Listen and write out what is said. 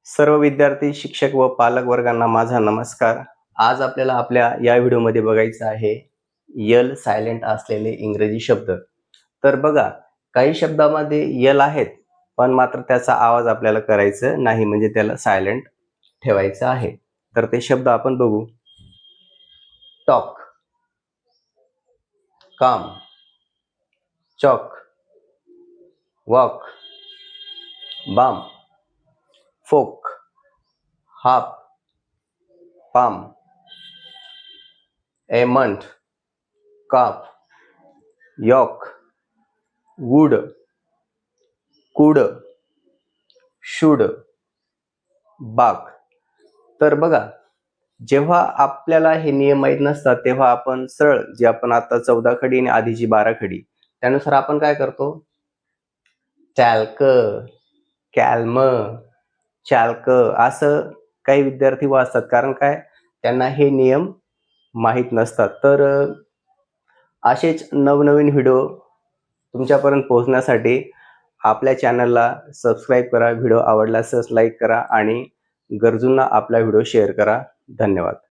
सर्व विद्यार्थी, शिक्षक व पालक वर्गांना माझा नमस्कार. आज आपल्याला आपल्या या व्हिडिओमध्ये बघायचं आहे यल सायलेंट असलेले इंग्रजी शब्द. तर बघा, काही शब्दामध्ये यल आहेत, पण मात्र त्याचा आवाज आपल्याला करायचा नाही, म्हणजे त्याला सायलेंट ठेवायचं आहे. तर ते शब्द आपण बघू. Talk, calm, chalk, walk, balm, folk, half, palm, a month, calf, york, wood, could, should, बाग. तर बघा, जेव्हा आपल्याला हे नियम माहीत नसतात तेव्हा आपण सरळ जे आपण आता 14 खडी आणि आधीची 12 खडी त्यानुसार आपण काय करतो, चालक, कॅल्म, चालक असं काही विद्यार्थी वाचतात. कारण काय, त्यांना हे नियम माहीत नसतात. तर असेच नवनवीन व्हिडिओ तुमच्यापर्यंत पोहोचण्यासाठी आपल्या चॅनलला सबस्क्राईब करा, व्हिडिओ आवडला असल्यास लाईक करा आणि गरजूंना आपला व्हिडिओ शेअर करा. धन्यवाद.